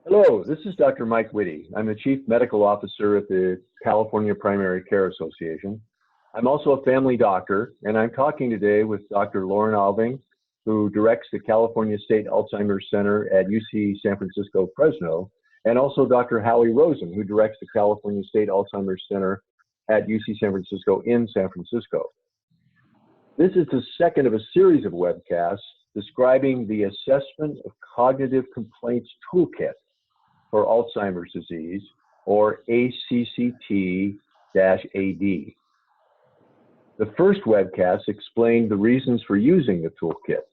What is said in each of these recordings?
Hello, this is Dr. Mike Whitty. I'm the Chief Medical Officer at the California Primary Care Association. I'm also a family doctor, and I'm talking today with Dr. Lauren Alving, who directs the California State Alzheimer's Center at UC San Francisco, Fresno, and also Dr. Howie Rosen, who directs the California State Alzheimer's Center at UC San Francisco in San Francisco. This is the second of a series of webcasts describing the Assessment of Cognitive Complaints Toolkit for Alzheimer's disease, or ACCT-AD. The first webcast explained the reasons for using the toolkit.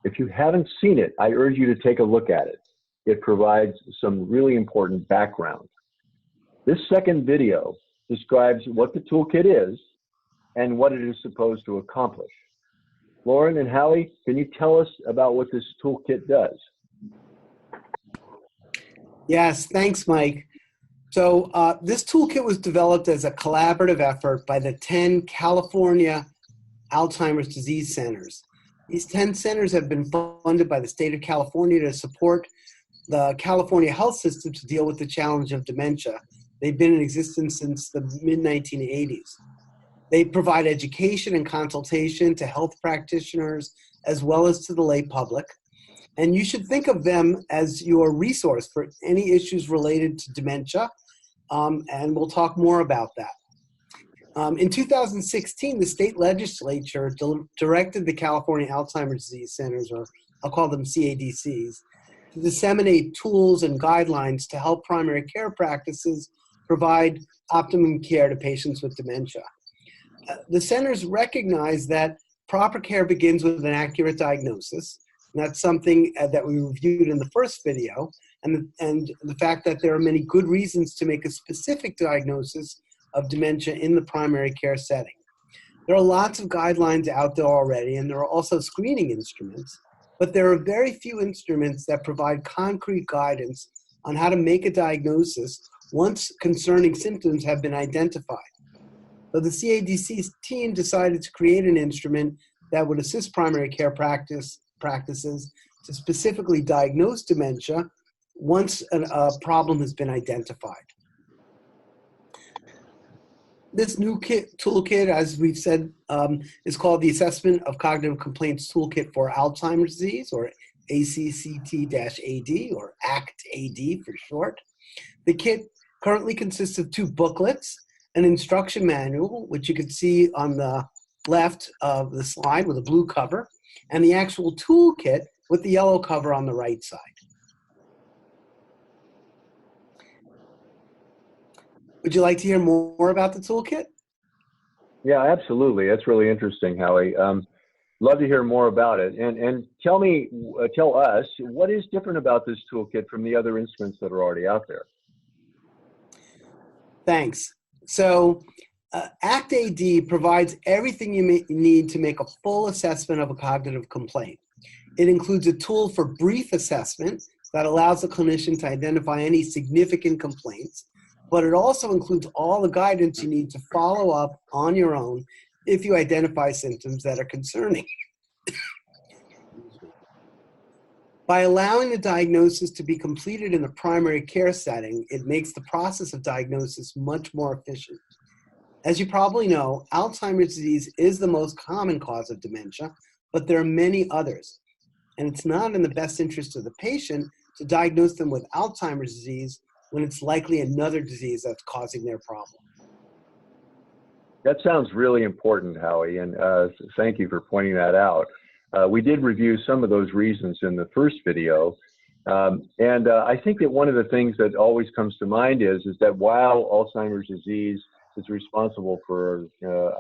If you haven't seen it, I urge you to take a look at it. It provides some really important background. This second video describes what the toolkit is and what it is supposed to accomplish. Lauren and Howie, can you tell us about what this toolkit does? Yes, thanks, Mike. So this toolkit was developed as a collaborative effort by the 10 California Alzheimer's disease centers. These 10 centers have been funded by the state of California to support the California health system to deal with the challenge of dementia. They've been in existence since the mid-1980s. They provide education and consultation to health practitioners as well as to the lay public. And you should think of them as your resource for any issues related to dementia, and we'll talk more about that. In 2016, the state legislature directed the California Alzheimer's Disease Centers, or I'll call them CADCs, to disseminate tools and guidelines to help primary care practices provide optimum care to patients with dementia. The centers recognize that proper care begins with an accurate diagnosis. And that's something that we reviewed in the first video, and the fact that there are many good reasons to make a specific diagnosis of dementia in the primary care setting. There are lots of guidelines out there already, and there are also screening instruments, but there are very few instruments that provide concrete guidance on how to make a diagnosis once concerning symptoms have been identified. So the CADC's team decided to create an instrument that would assist primary care practices to specifically diagnose dementia once a problem has been identified. This new toolkit, as we've said, is called the Assessment of Cognitive Complaints Toolkit for Alzheimer's Disease, or ACCT-AD, or ACT-AD for short. The kit currently consists of 2 booklets, an instruction manual, which you can see on the left of the slide with a blue cover, and the actual toolkit with the yellow cover on the right side. Would you like to hear more about the toolkit? Yeah, absolutely. That's really interesting, Howie. Love to hear more about it. And tell us, what is different about this toolkit from the other instruments that are already out there? Thanks. So ACT-AD provides everything you need to make a full assessment of a cognitive complaint. It includes a tool for brief assessment that allows the clinician to identify any significant complaints, but it also includes all the guidance you need to follow up on your own if you identify symptoms that are concerning. By allowing the diagnosis to be completed in the primary care setting, it makes the process of diagnosis much more efficient. As you probably know, Alzheimer's disease is the most common cause of dementia, but there are many others. And it's not in the best interest of the patient to diagnose them with Alzheimer's disease when it's likely another disease that's causing their problem. That sounds really important, Howie, and thank you for pointing that out. We did review some of those reasons in the first video, and I think that one of the things that always comes to mind is that while Alzheimer's disease is responsible for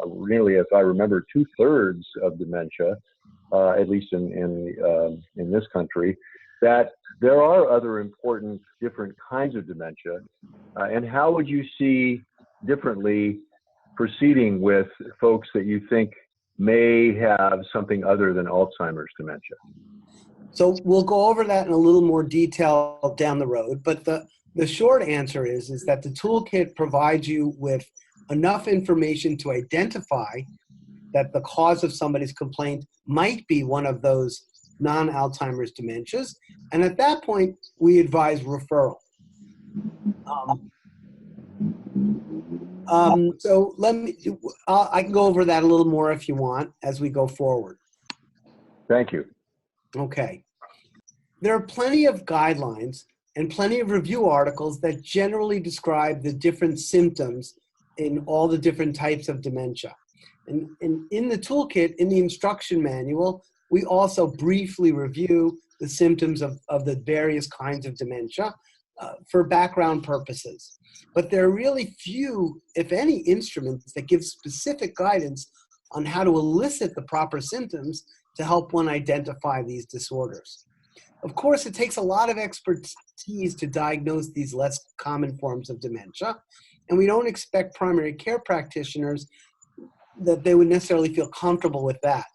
really, if I remember, 2/3 of dementia, at least in this country, that there are other important different kinds of dementia. And how would you see differently proceeding with folks that you think may have something other than Alzheimer's dementia? So we'll go over that in a little more detail down the road, but the short answer is that the toolkit provides you with enough information to identify that the cause of somebody's complaint might be one of those non-Alzheimer's dementias. And at that point, we advise referral. So I can go over that a little more if you want as we go forward. Thank you. Okay. There are plenty of guidelines and plenty of review articles that generally describe the different symptoms in all the different types of dementia. And in the toolkit, in the instruction manual, we also briefly review the symptoms of the various kinds of dementia for background purposes. But there are really few, if any, instruments that give specific guidance on how to elicit the proper symptoms to help one identify these disorders. Of course, it takes a lot of expertise to diagnose these less common forms of dementia, and we don't expect primary care practitioners that they would necessarily feel comfortable with that.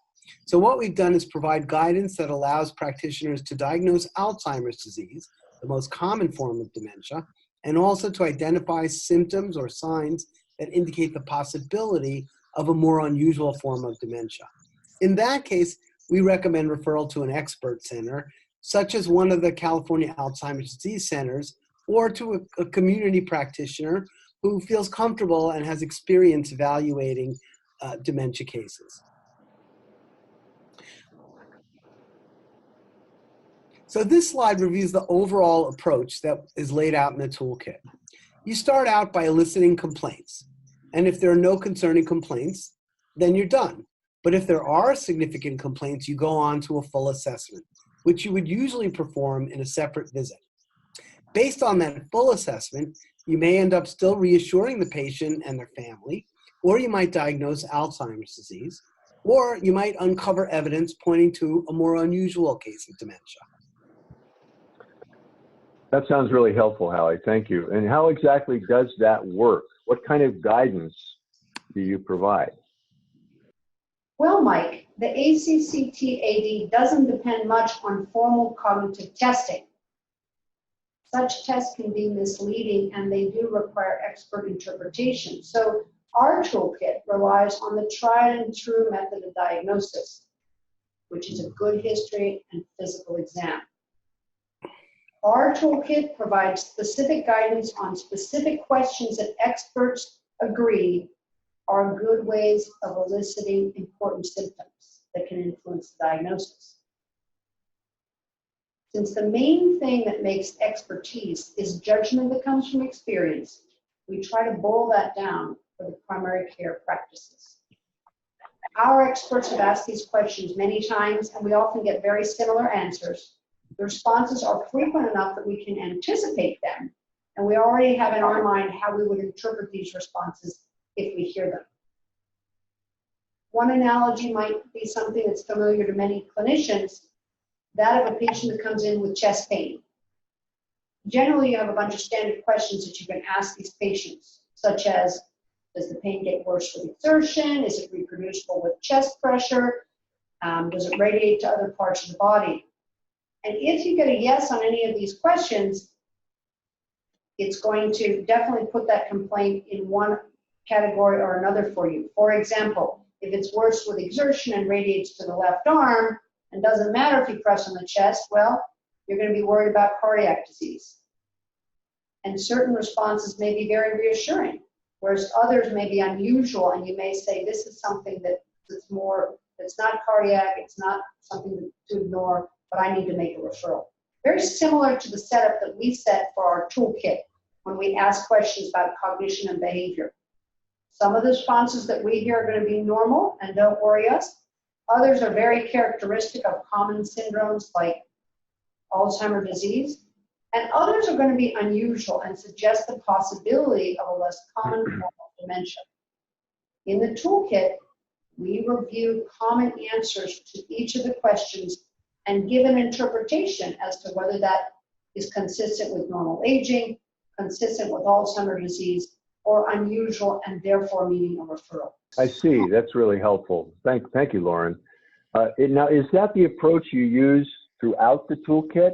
So what we've done is provide guidance that allows practitioners to diagnose Alzheimer's disease, the most common form of dementia, and also to identify symptoms or signs that indicate the possibility of a more unusual form of dementia. In that case, we recommend referral to an expert center, such as one of the California Alzheimer's disease centers, or to a community practitioner who feels comfortable and has experience evaluating dementia cases. So this slide reviews the overall approach that is laid out in the toolkit. You start out by eliciting complaints. And if there are no concerning complaints, then you're done. But if there are significant complaints, you go on to a full assessment, which you would usually perform in a separate visit. Based on that full assessment, you may end up still reassuring the patient and their family, or you might diagnose Alzheimer's disease, or you might uncover evidence pointing to a more unusual case of dementia. That sounds really helpful, Howie. Thank you. And how exactly does that work? What kind of guidance do you provide? Well, Mike, the ACCT-AD doesn't depend much on formal cognitive testing. Such tests can be misleading and they do require expert interpretation. So our toolkit relies on the tried and true method of diagnosis, which is a good history and physical exam. Our toolkit provides specific guidance on specific questions that experts agree are good ways of eliciting important symptoms that can influence the diagnosis. Since the main thing that makes expertise is judgment that comes from experience, we try to boil that down for the primary care practices. Our experts have asked these questions many times, and we often get very similar answers. The responses are frequent enough that we can anticipate them, and we already have in our mind how we would interpret these responses if we hear them. One analogy might be something that's familiar to many clinicians, that of a patient that comes in with chest pain. Generally, you have a bunch of standard questions that you can ask these patients, such as, does the pain get worse with exertion? Is it reproducible with chest pressure? Does it radiate to other parts of the body? And if you get a yes on any of these questions, it's going to definitely put that complaint in one category or another for you. For example, if it's worse with exertion and radiates to the left arm, and doesn't matter if you press on the chest, well, you're going to be worried about cardiac disease. And certain responses may be very reassuring, whereas others may be unusual, and you may say, this is something that's not cardiac, it's not something to ignore, but I need to make a referral. Very similar to the setup that we set for our toolkit when we ask questions about cognition and behavior. Some of the responses that we hear are going to be normal and don't worry us. Others are very characteristic of common syndromes like Alzheimer's disease. And others are going to be unusual and suggest the possibility of a less common form of dementia. In the toolkit, we review common answers to each of the questions and give an interpretation as to whether that is consistent with normal aging, consistent with Alzheimer's disease, or unusual and therefore needing a referral. I see. That's really helpful. Thank you, Lauren. Now, is that the approach you use throughout the toolkit?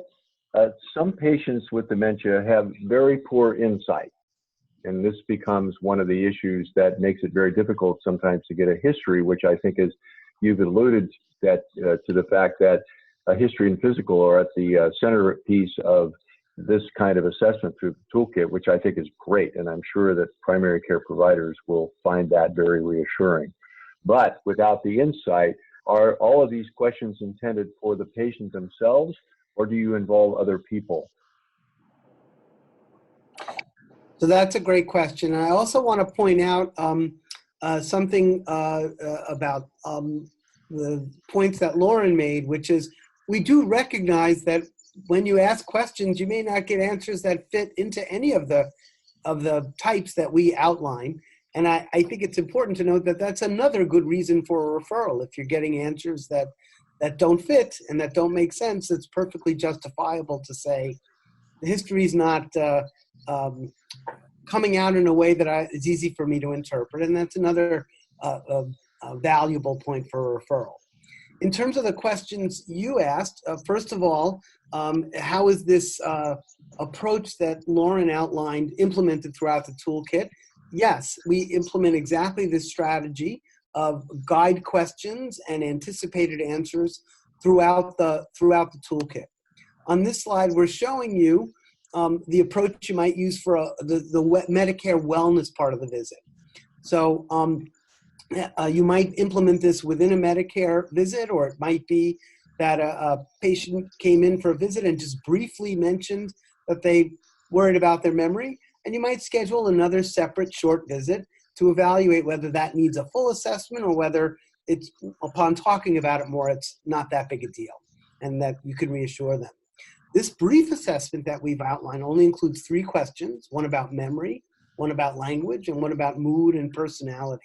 Some patients with dementia have very poor insight, and this becomes one of the issues that makes it very difficult sometimes to get a history, which I think is, you've alluded that, to the fact that history and physical are at the centerpiece of this kind of assessment through the toolkit, which I think is great. And I'm sure that primary care providers will find that very reassuring. But without the insight, are all of these questions intended for the patient themselves, or do you involve other people? So that's a great question. I also want to point out something about the points that Lauren made, which is we do recognize that when you ask questions, you may not get answers that fit into any of the types that we outline. And I think it's important to note that that's another good reason for a referral. If you're getting answers that don't fit and that don't make sense, it's perfectly justifiable to say the history is not coming out in a way that is easy for me to interpret. And that's another valuable point for a referral. In terms of the questions you asked, first of all, how is this approach that Lauren outlined implemented throughout the toolkit? Yes, we implement exactly this strategy of guide questions and anticipated answers throughout the toolkit. On this slide, we're showing you the approach you might use for the Medicare wellness part of the visit. So you might implement this within a Medicare visit, or it might be that a patient came in for a visit and just briefly mentioned that they worried about their memory, and you might schedule another separate short visit to evaluate whether that needs a full assessment or whether it's, upon talking about it more, it's not that big a deal, and that you can reassure them. This brief assessment that we've outlined only includes 3 questions, one about memory, one about language, and one about mood and personality.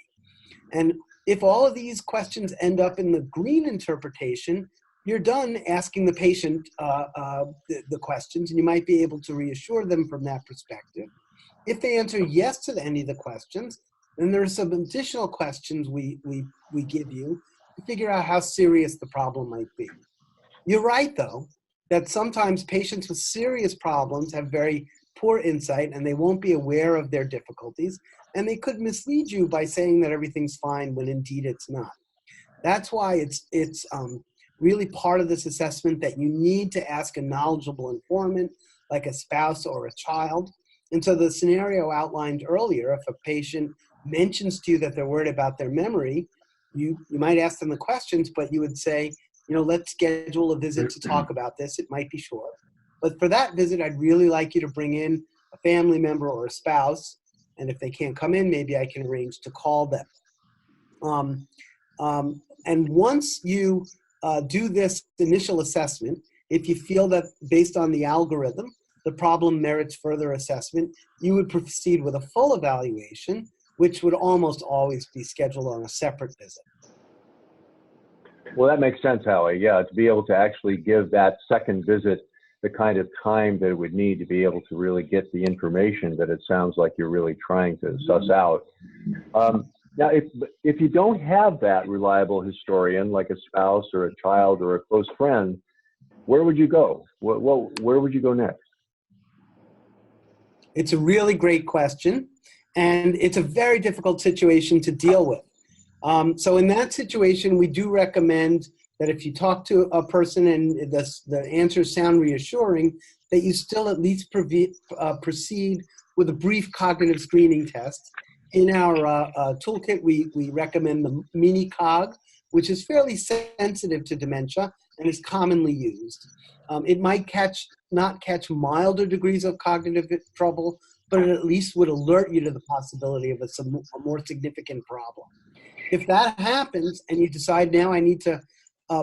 And if all of these questions end up in the green interpretation, you're done asking the patient the questions, and you might be able to reassure them from that perspective. If they answer yes to any of the questions, then there are some additional questions we give you to figure out how serious the problem might be. You're right, though, that sometimes patients with serious problems have very poor insight and they won't be aware of their difficulties, and they could mislead you by saying that everything's fine when indeed it's not. That's why it's really part of this assessment that you need to ask a knowledgeable informant, like a spouse or a child. And so the scenario outlined earlier, if a patient mentions to you that they're worried about their memory, you might ask them the questions, but you would say, let's schedule a visit to talk about this. It might be short. But for that visit, I'd really like you to bring in a family member or a spouse. And if they can't come in, maybe I can arrange to call them. And once you do this initial assessment, if you feel that based on the algorithm, the problem merits further assessment, you would proceed with a full evaluation, which would almost always be scheduled on a separate visit. Well, that makes sense, Howie. Yeah, to be able to actually give that second visit the kind of time that it would need to be able to really get the information that it sounds like you're really trying to suss out. Now, if you don't have that reliable historian, like a spouse or a child or a close friend, where would you go? Where would you go next? It's a really great question, and it's a very difficult situation to deal with. So in that situation, we do recommend that if you talk to a person and the answers sound reassuring, that you still at least proceed with a brief cognitive screening test. In our toolkit, we recommend the mini-cog, which is fairly sensitive to dementia and is commonly used. It might not catch milder degrees of cognitive trouble, but it at least would alert you to the possibility of a more significant problem. If that happens and you decide now I need to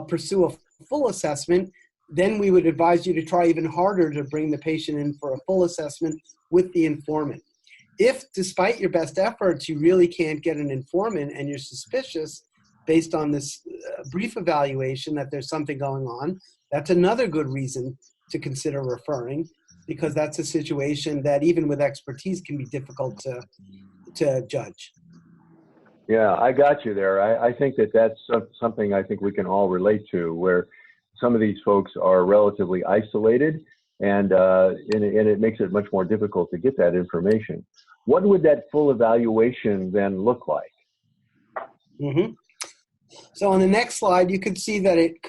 pursue a full assessment, then we would advise you to try even harder to bring the patient in for a full assessment with the informant. If, despite your best efforts, you really can't get an informant and you're suspicious based on this brief evaluation that there's something going on, that's another good reason to consider referring, because that's a situation that even with expertise can be difficult to judge. Yeah, I got you there. I think that's something I think we can all relate to, where some of these folks are relatively isolated, and it makes it much more difficult to get that information. What would that full evaluation then look like? Mm-hmm. So on the next slide, you can see that it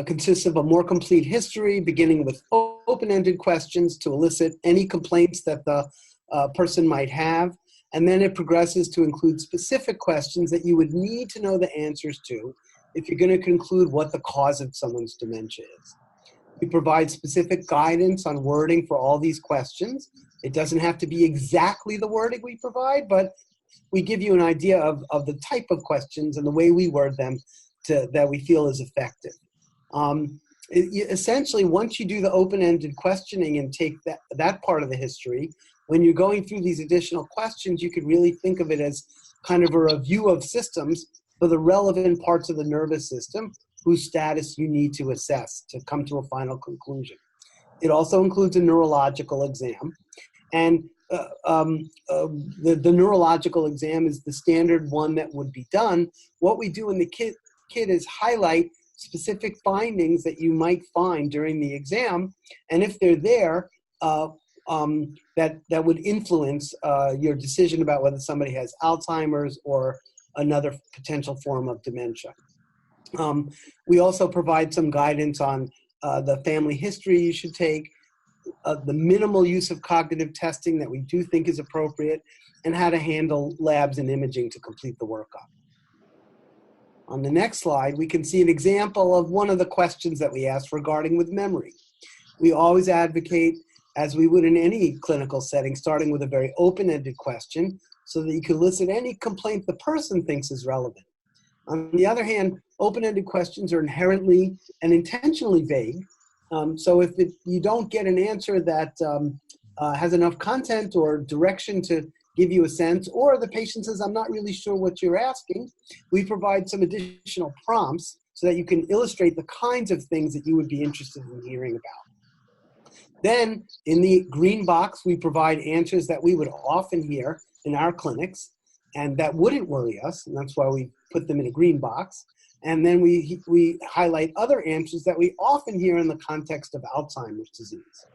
consists of a more complete history, beginning with open-ended questions to elicit any complaints that the person might have. And then it progresses to include specific questions that you would need to know the answers to if you're going to conclude what the cause of someone's dementia is. We provide specific guidance on wording for all these questions. It doesn't have to be exactly the wording we provide, but we give you an idea of the type of questions and the way we word them that we feel is effective. Essentially, once you do the open-ended questioning and take that part of the history, when you're going through these additional questions, you could really think of it as kind of a review of systems for the relevant parts of the nervous system whose status you need to assess to come to a final conclusion. It also includes a neurological exam. And the neurological exam is the standard one that would be done. What we do in the kit is highlight specific findings that you might find during the exam, and if they're there, that would influence your decision about whether somebody has Alzheimer's or another potential form of dementia. We also provide some guidance on the family history you should take, the minimal use of cognitive testing that we do think is appropriate, and how to handle labs and imaging to complete the workup. On the next slide, we can see an example of one of the questions that we asked regarding with memory. We always advocate, as we would in any clinical setting, starting with a very open-ended question so that you can elicit any complaint the person thinks is relevant. On the other hand, open-ended questions are inherently and intentionally vague. So if you don't get an answer that has enough content or direction to give you a sense, or the patient says, I'm not really sure what you're asking, we provide some additional prompts so that you can illustrate the kinds of things that you would be interested in hearing about. Then in the green box, we provide answers that we would often hear in our clinics and that wouldn't worry us, and that's why we put them in a green box. And then we highlight other answers that we often hear in the context of Alzheimer's disease.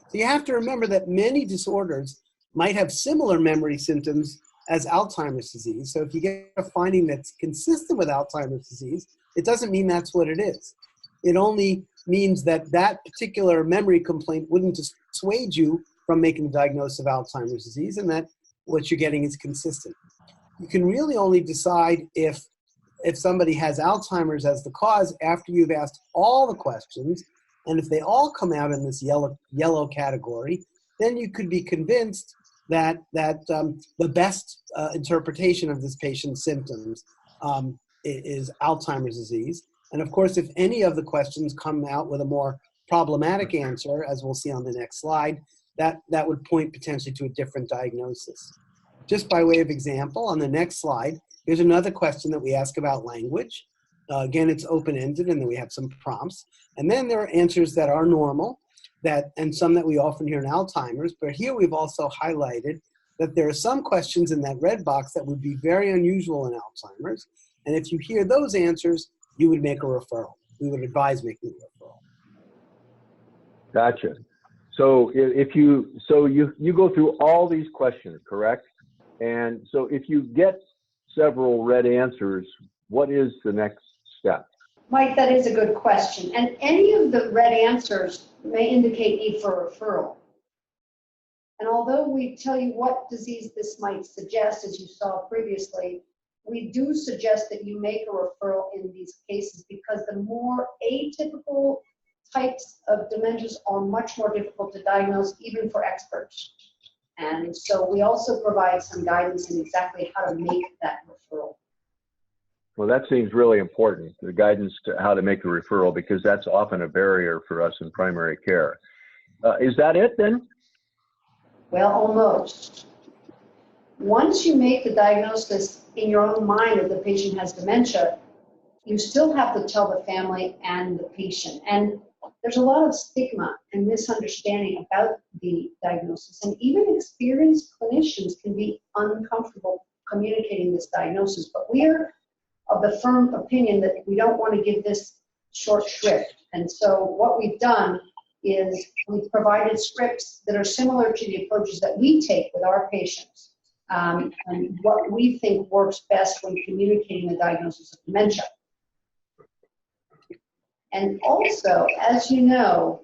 So you have to remember that many disorders might have similar memory symptoms as Alzheimer's disease. So if you get a finding that's consistent with Alzheimer's disease, it doesn't mean that's what it is. It only means that that particular memory complaint wouldn't dissuade you from making the diagnosis of Alzheimer's disease, and that what you're getting is consistent. You can really only decide if somebody has Alzheimer's as the cause after you've asked all the questions, and if they all come out in this yellow category, then you could be convinced that the best interpretation of this patient's symptoms is Alzheimer's disease. And of course, if any of the questions come out with a more problematic answer, as we'll see on the next slide, that would point potentially to a different diagnosis. Just by way of example, on the next slide, here's another question that we ask about language. Again, it's open-ended, and then we have some prompts. And then there are answers that are normal, and some that we often hear in Alzheimer's. But here we've also highlighted that there are some questions in that red box that would be very unusual in Alzheimer's. And if you hear those answers, you would make a referral. We would advise making a referral. Gotcha. So you go through all these questions, correct? And so if you get several red answers, what is the next step? Mike, that is a good question. And any of the red answers may indicate need for a referral. And although we tell you what disease this might suggest, as you saw previously, we do suggest that you make a referral in these cases because the more atypical types of dementias are much more difficult to diagnose, even for experts. And so we also provide some guidance in exactly how to make that referral. Well, that seems really important, the guidance to how to make a referral, because that's often a barrier for us in primary care. Is that it then? Well, almost. Once you make the diagnosis in your own mind that the patient has dementia, you still have to tell the family and the patient. And there's a lot of stigma and misunderstanding about the diagnosis. And even experienced clinicians can be uncomfortable communicating this diagnosis. But we're of the firm opinion that we don't want to give this short shrift. And so what we've done is we've provided scripts that are similar to the approaches that we take with our patients. and what we think works best when communicating the diagnosis of dementia. And also, as you know,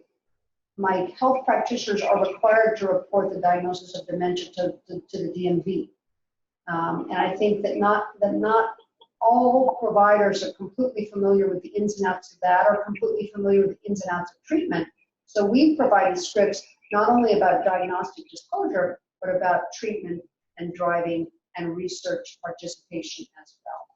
my health practitioners are required to report the diagnosis of dementia to the DMV. And I think that not all providers are completely familiar with the ins and outs of that, or completely familiar with the ins and outs of treatment. So we've provided scripts not only about diagnostic disclosure, but about treatment and driving and research participation as well.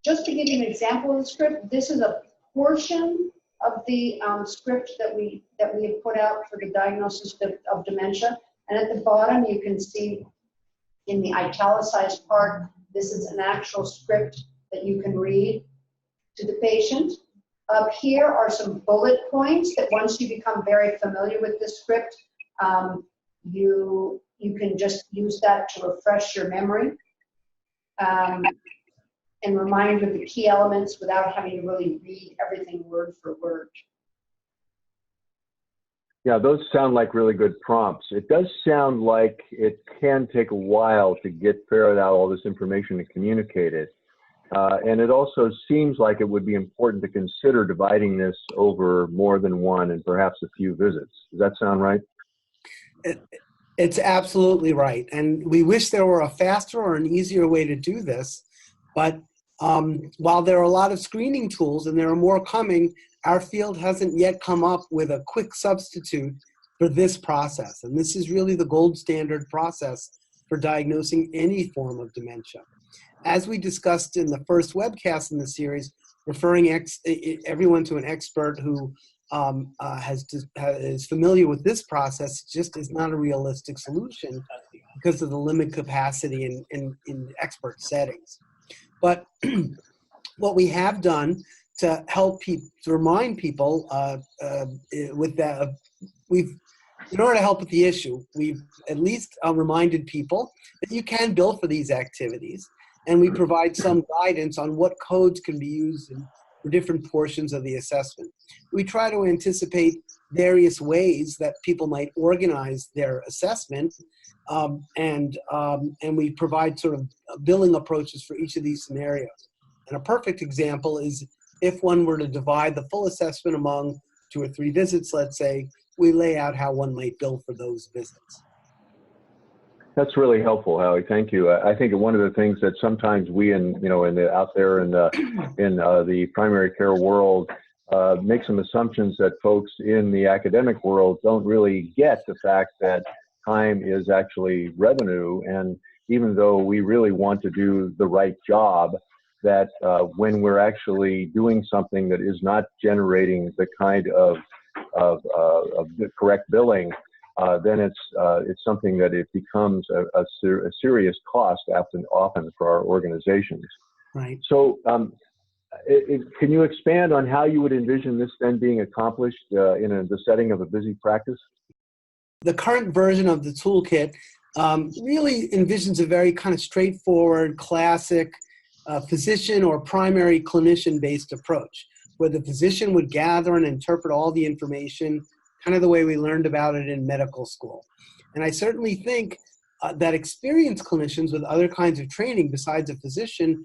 Just to give you an example of the script, this is a portion of the script that we have put out for the diagnosis of dementia. And at the bottom, you can see in the italicized part, this is an actual script that you can read to the patient. Up here are some bullet points that once you become very familiar with this script, you can just use that to refresh your memory and remind you of the key elements without having to really read everything word for word. Yeah, those sound like really good prompts. It does sound like it can take a while to ferret out all this information and communicate it. And it also seems like it would be important to consider dividing this over more than one and perhaps a few visits. Does that sound right? It's absolutely right. And we wish there were a faster or an easier way to do this. But while there are a lot of screening tools and there are more coming, our field hasn't yet come up with a quick substitute for this process. And this is really the gold standard process for diagnosing any form of dementia. As we discussed in the first webcast in the series, referring everyone to an expert who is familiar with this process just is not a realistic solution because of the limited capacity in expert settings. But what we have done to help people, to remind people with that, in order to help with the issue, we've at least reminded people that you can bill for these activities, and we provide some guidance on what codes can be used for different portions of the assessment. We try to anticipate various ways that people might organize their assessment, and we provide sort of billing approaches for each of these scenarios. And a perfect example is if one were to divide the full assessment among 2 or 3 visits, let's say, we lay out how one might bill for those visits. That's really helpful, Howie. Thank you. I think one of the things that sometimes we, out there in the primary care world, make some assumptions that folks in the academic world don't really get the fact that time is actually revenue, and even though we really want to do the right job, that when we're actually doing something that is not generating the kind of correct billing, then it's something that it becomes a serious cost often for our organizations. Right. So can you expand on how you would envision this then being accomplished in the setting of a busy practice? The current version of the toolkit really envisions a very kind of straightforward, classic physician or primary clinician-based approach, where the physician would gather and interpret all the information, kind of the way we learned about it in medical school. And I certainly think that experienced clinicians with other kinds of training besides a physician,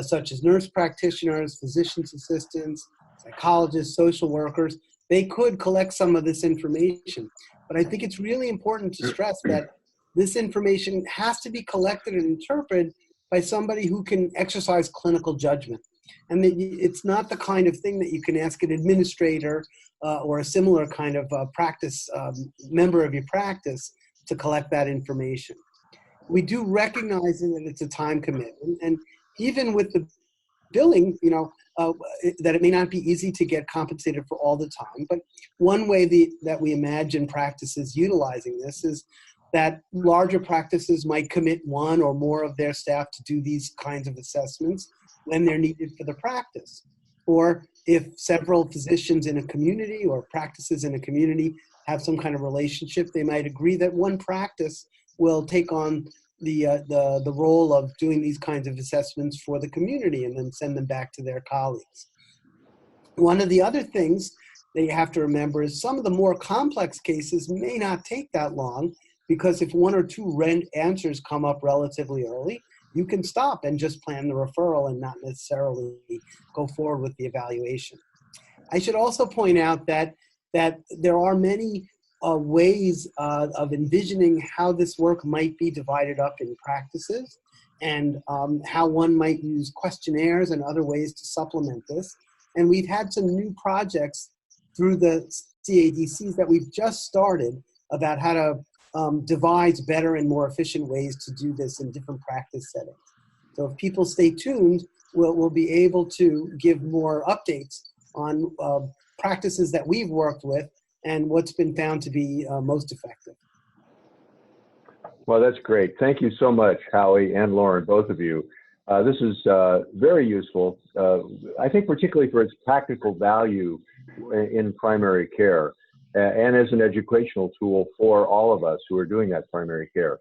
such as nurse practitioners, physician's assistants, psychologists, social workers, they could collect some of this information. But I think it's really important to stress that this information has to be collected and interpreted by somebody who can exercise clinical judgment. And that it's not the kind of thing that you can ask an administrator or a similar kind of practice member of your practice to collect that information. We do recognize that it's a time commitment, and even with the billing, that it may not be easy to get compensated for all the time. But one way that we imagine practices utilizing this is that larger practices might commit 1 or more of their staff to do these kinds of assessments when they're needed for the practice. Or if several physicians in a community or practices in a community have some kind of relationship, they might agree that one practice will take on the role of doing these kinds of assessments for the community and then send them back to their colleagues. One of the other things that you have to remember is some of the more complex cases may not take that long, because if one or two answers come up relatively early, you can stop and just plan the referral and not necessarily go forward with the evaluation. I should also point out that there are many ways of envisioning how this work might be divided up in practices, and how one might use questionnaires and other ways to supplement this. And we've had some new projects through the CADCs that we've just started about how to devise better and more efficient ways to do this in different practice settings. So if people stay tuned, we'll be able to give more updates on practices that we've worked with and what's been found to be most effective. Well, that's great. Thank you so much, Howie and Lauren, both of you. This is very useful, I think particularly for its practical value in primary care and as an educational tool for all of us who are doing that primary care.